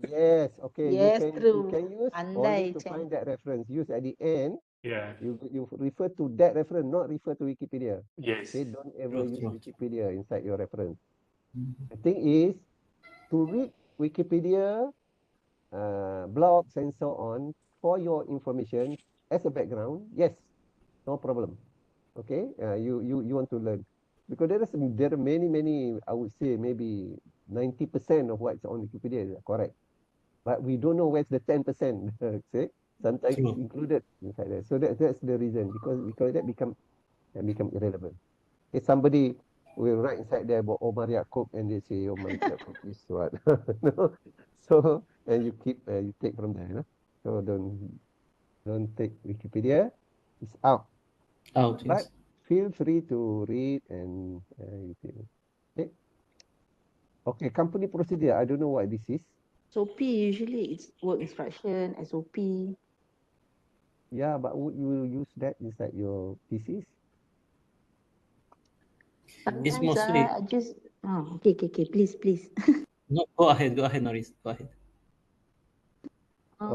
Yes. Okay. You Yes, can true. use only Pandai, to Chan. find that reference. Use at the end. Yeah. You refer to that reference, not refer to Wikipedia. Yes. Okay. Don't ever use True. Wikipedia inside your reference. The thing is to read Wikipedia, blogs and so on for your information as a background. Yes, no problem. Okay, you want to learn because there are many. I would say maybe 90% of what's on Wikipedia is correct, but we don't know where's the 10%. Say sometimes it's True. included inside there. So that's the reason because that become irrelevant. If somebody will write inside there about Omar Yaakob and they say Omar Yaakob is what, no? So and you take from there, So don't take Wikipedia. It's out. Out, But yes. feel free to read and okay. Okay, company procedure. I don't know what this is. SOP, usually it's work instruction, SOP. Yeah, but would you use that inside your thesis? It's Sometimes mostly I just okay, please. no. Go ahead, Norris. Go ahead.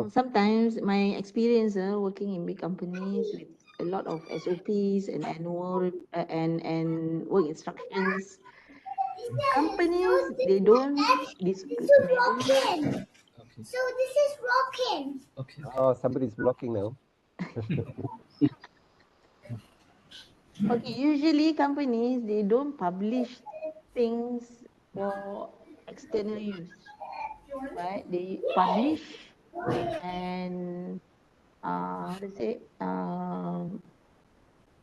Sometimes my experience working in big companies with a lot of SOPs and annual and work instructions. Companies they don't they don't. Okay. So this is rocking. Okay. Oh, somebody's blocking now. Okay, usually companies they don't publish things for external use, right? They publish and how to say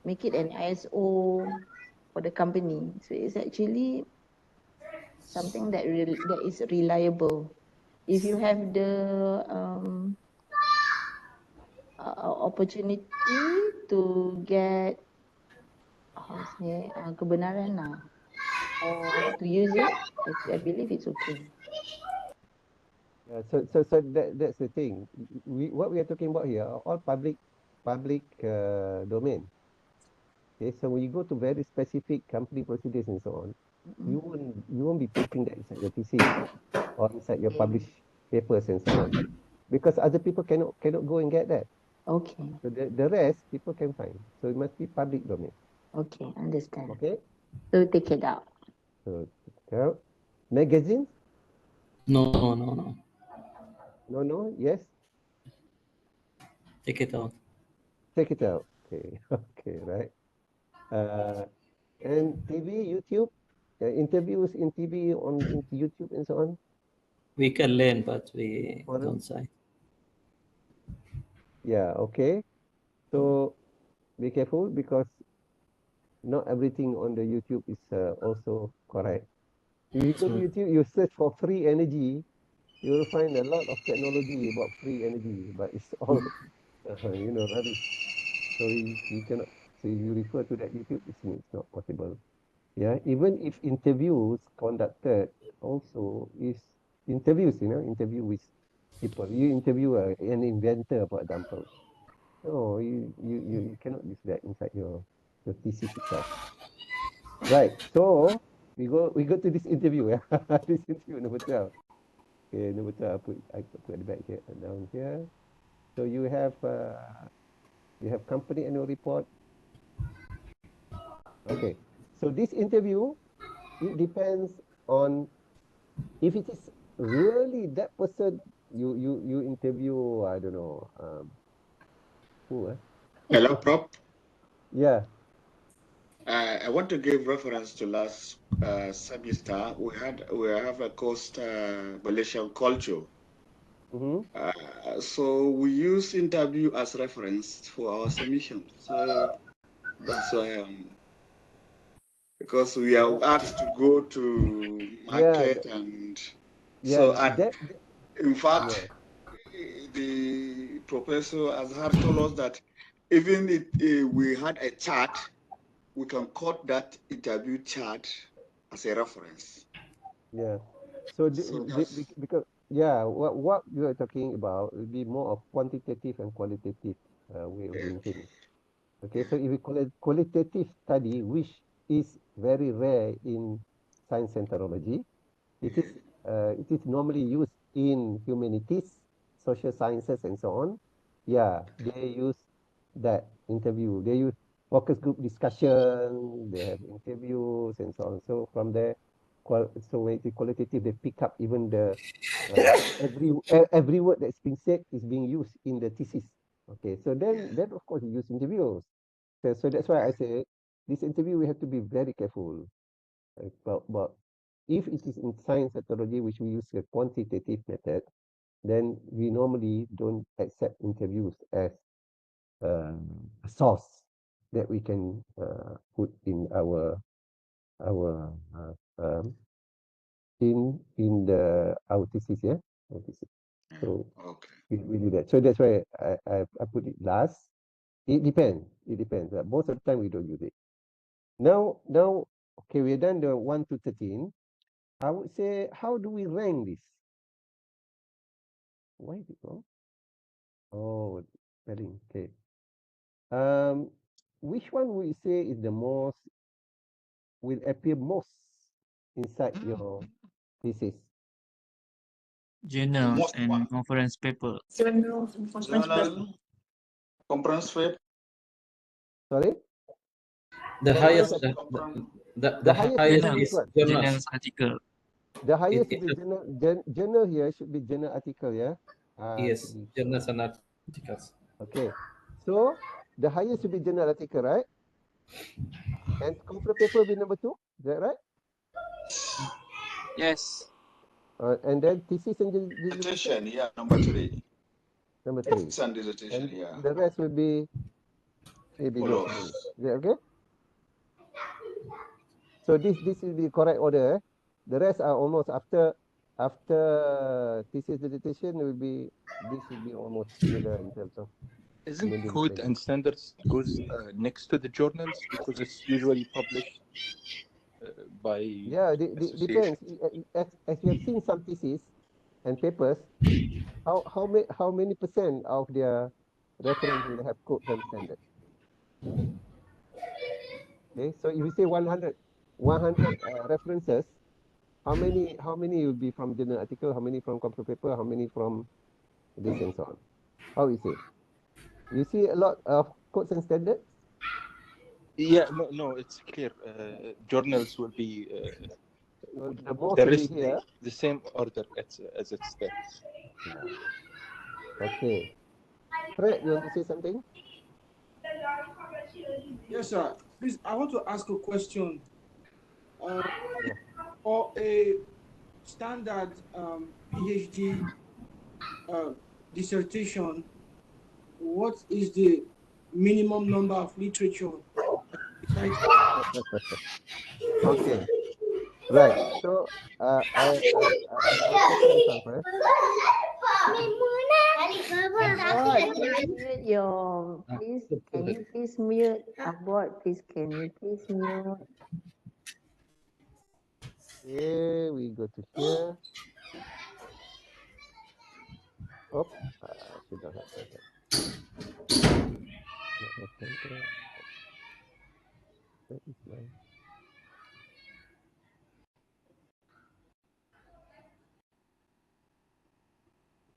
make it an ISO for the company. So it's actually something that is reliable. If you have the opportunity to get how to say kebenaran lah, or to use it, I believe it's okay. Yeah, so that's the thing. What we are talking about here are all public domain. Okay, so when you go to very specific company procedures and so on, you won't be putting that inside your thesis or inside your Okay. published papers and so on, because other people cannot go and get that. Okay. So the rest people can find. So it must be public domain. Okay, understand. Okay. So take it out. So magazines? No. No. Yes. Take it out. Take it out. Okay. Okay. Right. And TV, YouTube, interviews in TV on into YouTube and so on. We can learn, but we Forum? don't cite. Yeah. Okay. So be careful because not everything on the YouTube is also correct. If you go to True. YouTube, you search for free energy, you will find a lot of technology about free energy, but it's all rubbish. So you cannot. So if you refer to that YouTube, it's not possible. Yeah, even if interviews conducted also is interviews, interview with people. You interview an inventor, for example. No, you cannot use that inside your thesis itself. Right. So we go to this interview. Yeah, this interview number 12. Okay, number 12. I put at the back here down here. So you have company annual report. Okay. So this interview, it depends on if it is really that person you interview. I don't know who. Hello, Prof. Yeah. I want to give reference to last semester. We have a course Malaysian culture. So we use interview as reference for our submission. So that's why because we are asked to go to market and so in fact the professor Azhar told us that even if we had a chart, we can quote that interview chart as a reference. Yeah. So that's because what you are talking about will be more of quantitative and qualitative way of doing things. Okay, so if we call it qualitative study, which is very rare in science and technology, it is normally used in humanities, social sciences, and so on. Yeah, they use that interview. They use focus group discussion. They have interviews and so on. So from there, so when it's qualitative, they pick up even the every word that's being said is being used in the thesis. Okay, so then of course you use interviews. So that's why I say this interview we have to be very careful about if it is in science methodology which we use a quantitative method, then we normally don't accept interviews as a source that we can put in our in the our thesis, yeah. Our thesis. So we do that. So that's why I put it last. It depends. It depends. Most of the time we don't use it. Now, okay, we're done the 1 to 13. I would say, how do we rank this? Why is it wrong? Oh, spelling. Okay. Um, which one would you say is the most will appear most inside your thesis? Journal Most and one. conference paper. Journal and conference paper. Journal, conference web, Sorry? The What highest, is that? the highest highest will be is which one? journals. Journals article. The highest It should be journal here should be journal article, yeah? yes, journals and articles. Okay. So the highest should be journal article, right? And conference paper will be number 2. Is that right? Yes. And then thesis and dissertation, dissertation, yeah, number 3. number 3. Thesis and dissertation, And yeah. the rest will be maybe not so Follows. many. Is that okay? So this will be correct order. The rest are almost after thesis dissertation will be this will be almost similar in terms of Isn't maybe code little. and standards goes next to the journals because it's usually published by Yeah, association? depends. As you have seen some theses and papers, how many percent of their reference will have codes and standards? Okay, so if you say 100 references, how many will be from journal article, how many from conference paper, how many from this and so on? How is it? You see a lot of codes and standards? Yeah, no, it's clear. Journals will be The most there will be is here. the same order as it's there. Yeah. Okay. Fred, you want to say something? Yes, sir. Please, I want to ask a question. Yeah. For a standard PhD dissertation, what is the minimum number of literature cited? Okay. Right. So I'll tackle this one first. Abot, please mute your, please, can you please mute? Abot, please, can you please mute? Here we go to here. Oh, should not have done that. Not have center. That is my.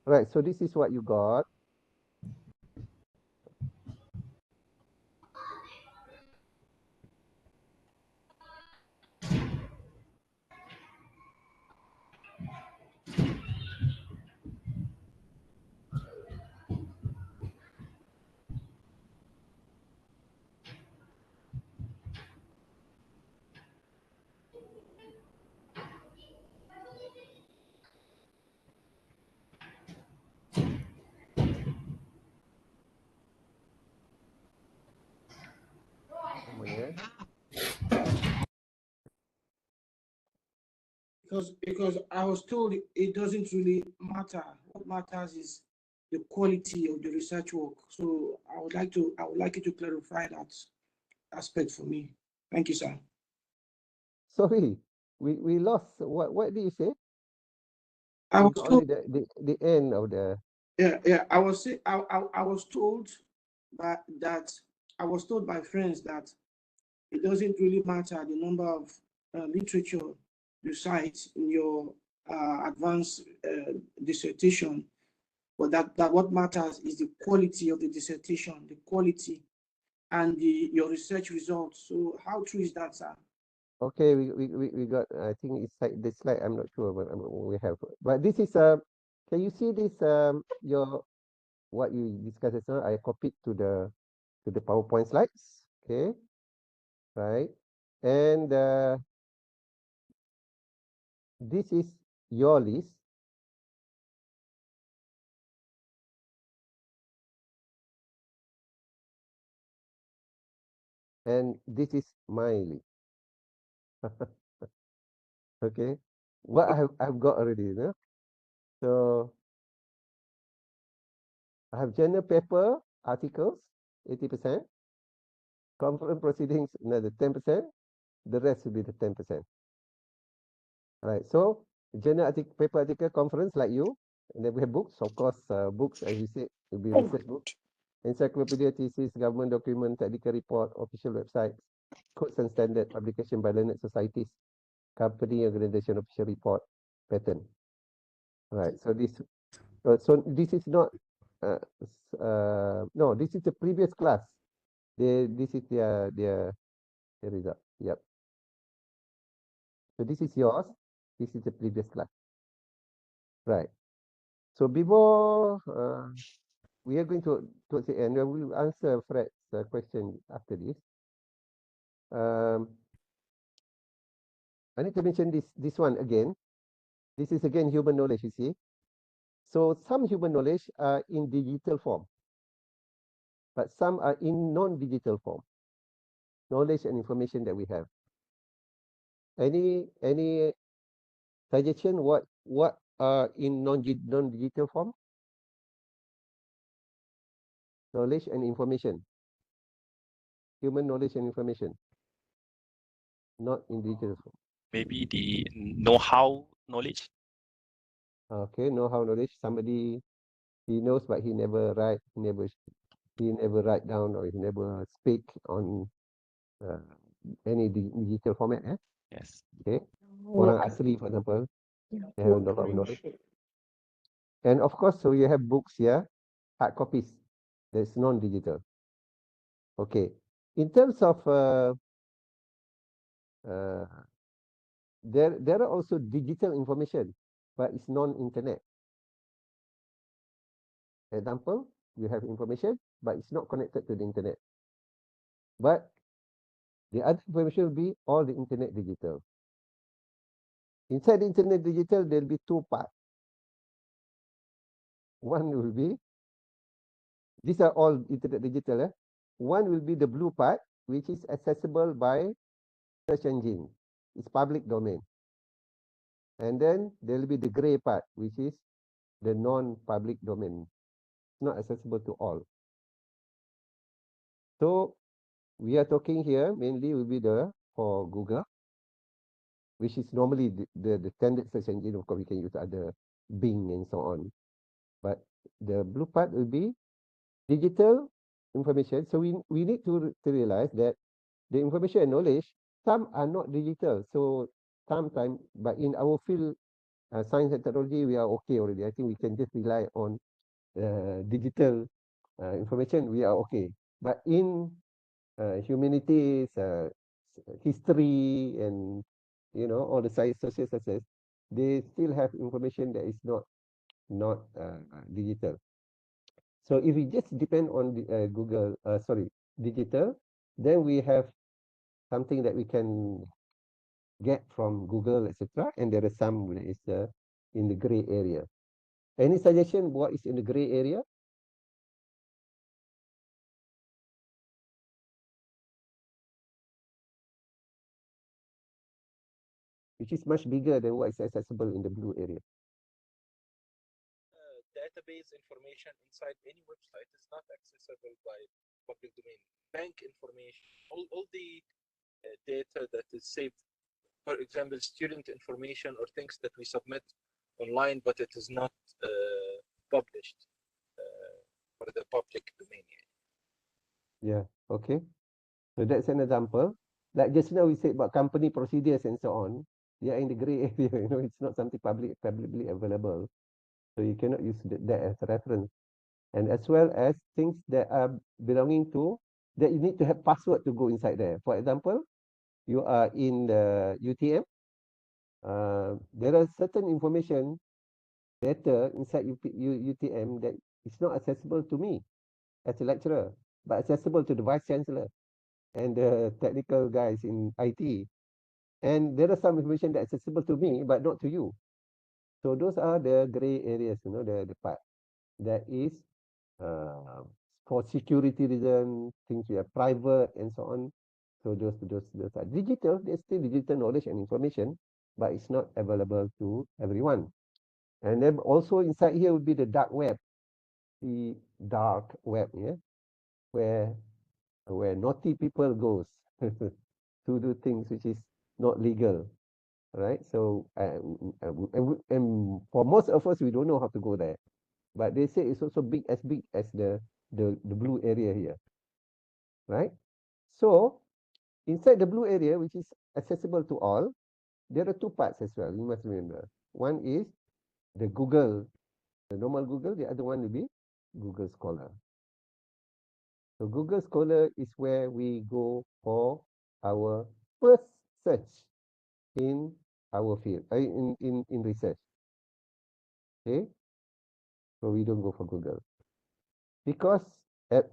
Right. So this is what you got. Moment, yeah. Because I was told it doesn't really matter. What matters is the quality of the research work. So I would like you to clarify that aspect for me. Thank you, sir. Sorry, we lost. What did you say? I We was got told, only the end of the. yeah. I was told that I was told by friends that it doesn't really matter the number of literature you cite in your advanced dissertation, but that what matters is the quality of the dissertation, the quality and your research results. So how true is that, sir? Okay, we got. I think it's like this slide. I'm not sure, but we have. But this is Can you see this your what you discussed just now? I copied to the PowerPoint slides. Okay, right, and this is your list. And this is my list. Okay, what I've got already, you know. So I have journal paper articles, 80%. Conference proceedings, another 10%. The rest will be the 10%. Right. So journal article, paper article, conference like you, and then we have books. Of course, books, as you said, will be research books, encyclopedia, thesis, government document, technical report, official websites. codes and standard publication by learned societies, company, organization, official report, pattern. Right. So this is not no, this is the previous class. This is their result. Yep. So this is yours. This is the previous class. Right. So before we are going towards the end, we will answer Fred's question after this. I need to mention this one again. This is again human knowledge, you see. So some human knowledge are in digital form, but some are in non-digital form. Knowledge and information that we have. Any suggestion what are in non-digital form? Knowledge and information. Human knowledge and information. Not in digital form. Maybe the know-how knowledge. Okay, know-how knowledge. Somebody he knows but he never write, he never write down or he never speak on any digital format. Yes. Okay. Orang asli, for example, they have a lot of knowledge. And of course, so you have books here, hard copies. That's non-digital. Okay. In terms of there are also digital information, but it's non-internet. Example, you have information, but it's not connected to the internet. But the other information will be all the internet digital. Inside the internet digital, there'll be two parts. One will be, these are all internet digital. One will be the blue part, which is accessible by search engine. It's public domain. And then there will be the gray part, which is the non-public domain. It's not accessible to all. So we are talking here mainly will be for Google, which is normally the standard search engine. Of course, we can use other Bing and so on. But the blue part will be digital information. So we need to realize that the information and knowledge, some are not digital. So sometimes, but in our field, science and technology, we are okay already. I think we can just rely on digital information. We are okay. But in humanities, history, and all the science, social sciences, they still have information that is not digital. So if we just depend on the Google, digital, then we have something that we can get from Google, etc. And there is some that is in the gray area. Any suggestion what is in the gray area? Which is much bigger than what is accessible in the blue area. Database information inside any website is not accessible by public domain. Bank information, all the data that is saved, for example, student information or things that we submit online, but it is not published for the public domain. Yeah, okay. So that's an example. Like just now we said about company procedures and so on. They are in the gray area, it's not something publicly available. So you cannot use that as a reference. And as well as things that are belonging to, that you need to have password to go inside there. For example, you are in the UTM. There are certain information data inside UTM that is not accessible to me as a lecturer, but accessible to the vice chancellor and the technical guys in IT. And there are some information that's accessible to me, but not to you. So those are the gray areas, the part that is for security reason, things we are private and so on. So those are digital. There's still digital knowledge and information, but it's not available to everyone. And then also inside here would be the dark web, the dark web, yeah, where naughty people goes to do things which is not legal, right? So and for most of us, we don't know how to go there, but they say it's also big as the blue area here, right? So Inside the blue area, which is accessible to all, there are two parts as well. You must remember. One is the Google, the normal Google. The other one will be Google Scholar. So Google Scholar is where we go for our first search in our field, in research. Okay, so we don't go for Google because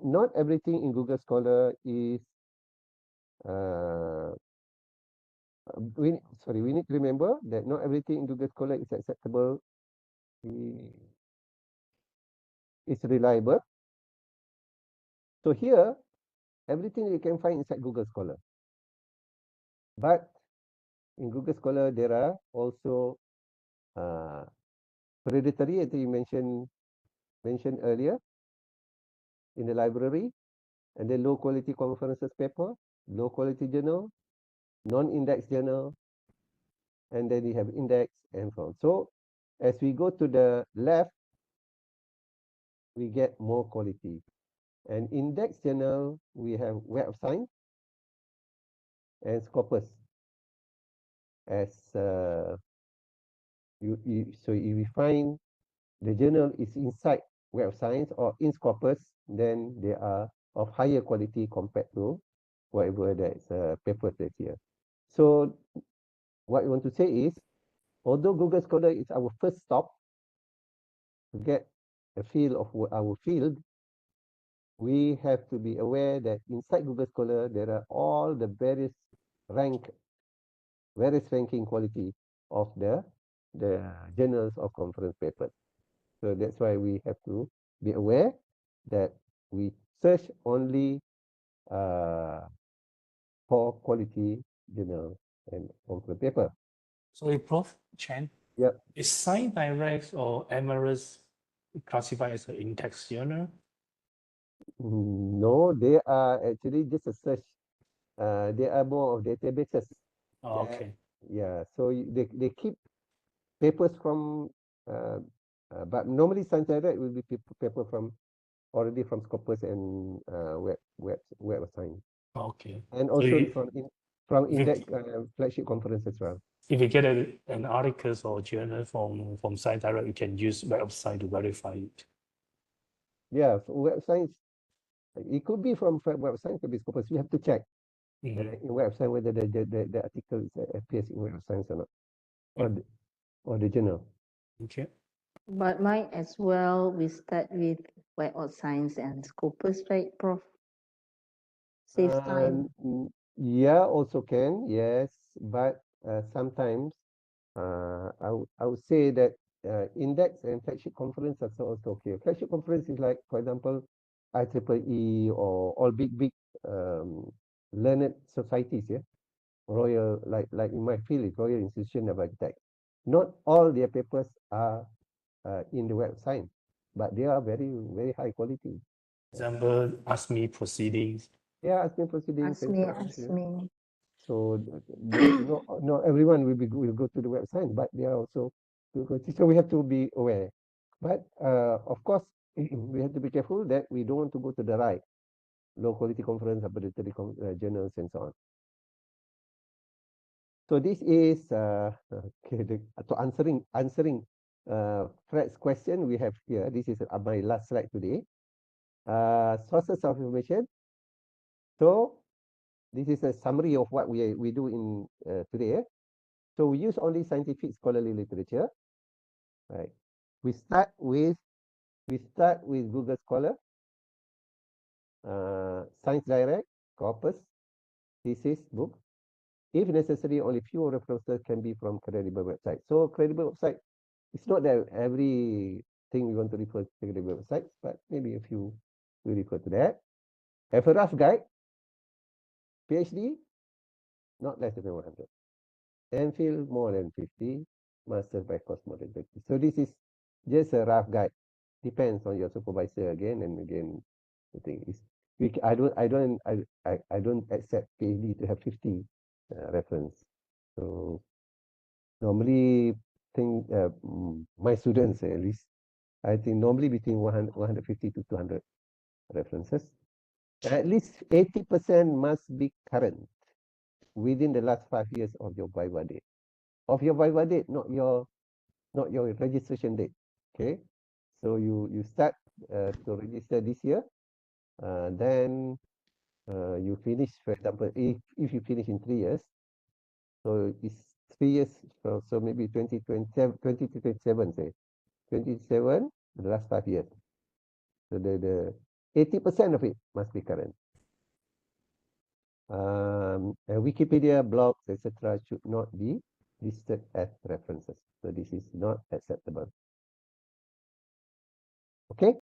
not everything in Google Scholar is uh, we need to remember that not everything in Google Scholar is acceptable, is reliable. So here, everything you can find inside Google Scholar. But in Google Scholar, there are also predatory, as you mentioned earlier, in the library, and then low quality conferences paper, low quality journal, non-index journal, and then you have index and so on. So as we go to the left, we get more quality. And index journal, we have Web of Science and Scopus as so if we find the journal is inside Web of Science or in Scopus, then they are of higher quality compared to whatever that's papers that's here. So what we want to say is, although Google Scholar is our first stop to get a feel of our field, we have to be aware that inside Google Scholar, there are all the various ranking quality of the journals or conference papers. So that's why we have to be aware that we search only for quality journal and conference paper. Sorry, Prof. Chen. Yep. Is Science Direct or Emirates classified as an index journal? No, they are actually just a search. They are more of databases. Oh, okay. Yeah, so they keep papers from, but normally Science Direct will be paper from already from Scopus and Web of Science. Okay. And So also you, from if you, index flagship conference as well. if you get an article or journal from Science Direct, you can use Web of Science to verify it. Yeah, so Web of Science, it could be from Web of Science, could be Scopus. You have to check in Web of Science whether the article appears in Web of Science or not, or the journal. Okay. But might as well we start with Web of Science and Scopus, right, Prof? Saves time. Yeah, also can, yes, but sometimes I would say that index and flagship conference are also okay. Flagship conference is like, for example, IEEE or all big learned societies, yeah, royal, like in my field is Royal Institution of Architects. Not all their papers are in the Web of Science, but they are very high quality. Example, ask me proceedings. Yeah, ask me proceedings. Ask me. So not everyone will go to the Web of Science, but they are also so we have to be aware. But of course, we have to be careful that we don't want to go to the right, low quality conference, predatory journals, and so on. So this is okay. To answering Fred's question we have here. This is my last slide today. Sources of information. So this is a summary of what we do in today. So we use only scientific scholarly literature. Right. We start with Google Scholar, Science Direct, Corpus, thesis, book. If necessary, only few references can be from credible websites. So credible website, it's not that everything we want to refer to credible websites, but maybe a few we refer to that. Have a rough guide. PhD, not less than 100. MPhil, more than 50. Master's by course, more than 30. So this is just a rough guide. Depends on your supervisor again and again. The thing is, I don't accept PhD to have 50 reference. So normally, my students at least, I think normally between 150 to 200 references. At least 80% must be current. within the last 5 years of your viva date. Of your viva date, not your registration date. Okay, so you start to register this year, then you finish, for example, if you finish in 3 years, so it's 3 years, so maybe 2027, 2027 say, 27, the last 5 years. So the 80% of it must be current. And Wikipedia, blogs, etc. should not be listed as references. So this is not acceptable. Okay.